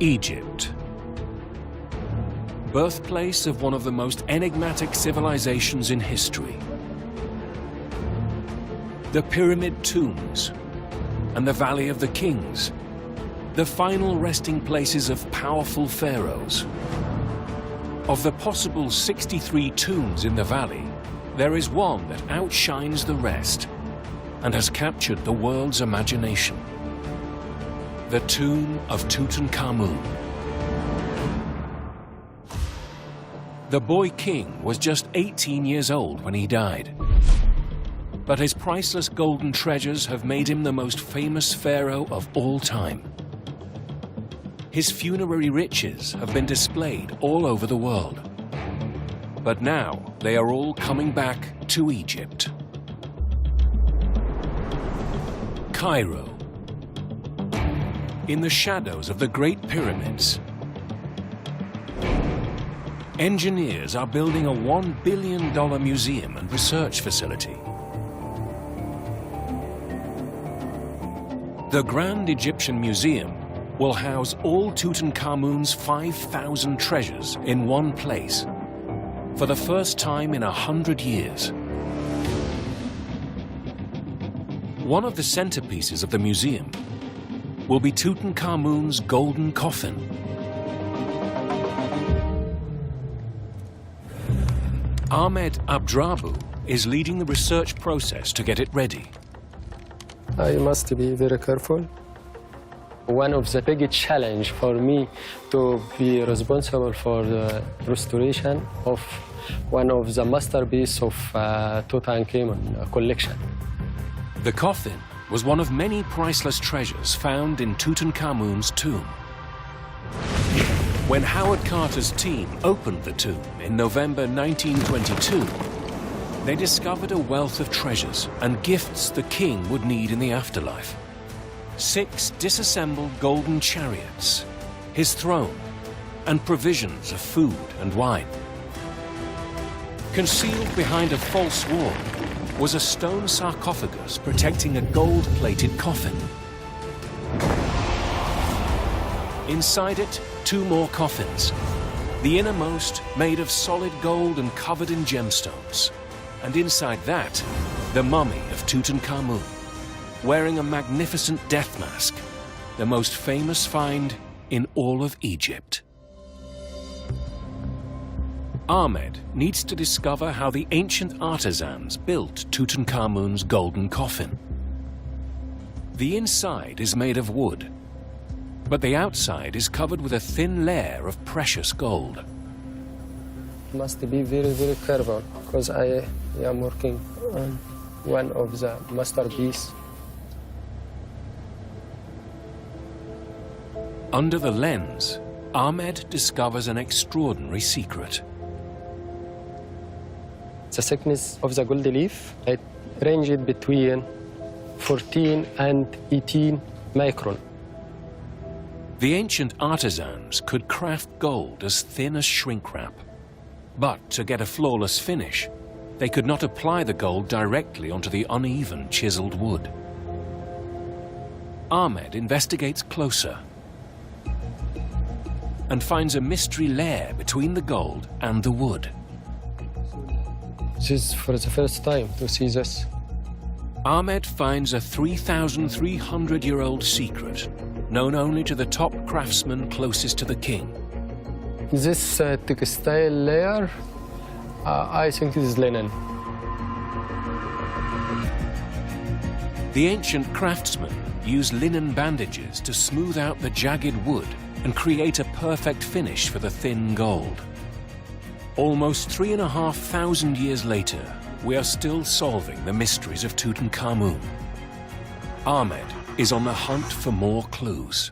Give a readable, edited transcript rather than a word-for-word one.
Egypt. Birthplace of one of the most enigmatic civilizations in history. The Pyramid Tombs and the Valley of the Kings, the final resting places of powerful pharaohs. Of the possible 63 tombs in the valley, there is one that outshines the rest and has captured the world's imagination. The tomb of Tutankhamun. The boy king was just 18 years old when he died. But his priceless golden treasures have made him the most famous pharaoh of all time. His funerary riches have been displayed all over the world. But now they are all coming back to Egypt. Cairo. In the shadows of the Great Pyramids, engineers are building a $1 billion museum and research facility. The Grand Egyptian Museum will house all Tutankhamun's 5,000 treasures in one place for the first time in 100 years. One of the centerpieces of the museum will be Tutankhamun's golden coffin. Ahmed Abdrabu is leading the research process to get it ready. I must be very careful. One of the big challenge for me to be responsible for the restoration of one of the masterpieces of Tutankhamun collection. The coffin was one of many priceless treasures found in Tutankhamun's tomb. When Howard Carter's team opened the tomb in November 1922, they discovered a wealth of treasures and gifts the king would need in the afterlife. 6 disassembled golden chariots, his throne, and provisions of food and wine. Concealed behind a false wall was a stone sarcophagus protecting a gold-plated coffin. Inside it, 2 more coffins, the innermost made of solid gold and covered in gemstones. And inside that, the mummy of Tutankhamun, wearing a magnificent death mask, the most famous find in all of Egypt. Ahmed needs to discover how the ancient artisans built Tutankhamun's golden coffin. The inside is made of wood, but the outside is covered with a thin layer of precious gold. Must be very, very careful because I am working on one of the masterpieces. Under the lens, Ahmed discovers an extraordinary secret. The thickness of the gold leaf, it ranged between 14 and 18 micron. The ancient artisans could craft gold as thin as shrink wrap. But to get a flawless finish, they could not apply the gold directly onto the uneven, chiseled wood. Ahmed investigates closer and finds a mystery layer between the gold and the wood. This is for the first time to see this. Ahmed finds a 3,300-year-old secret, known only to the top craftsmen closest to the king. This textile layer, I think it is linen. The ancient craftsmen used linen bandages to smooth out the jagged wood and create a perfect finish for the thin gold. Almost 3,500 years later, we are still solving the mysteries of Tutankhamun. Ahmed is on the hunt for more clues.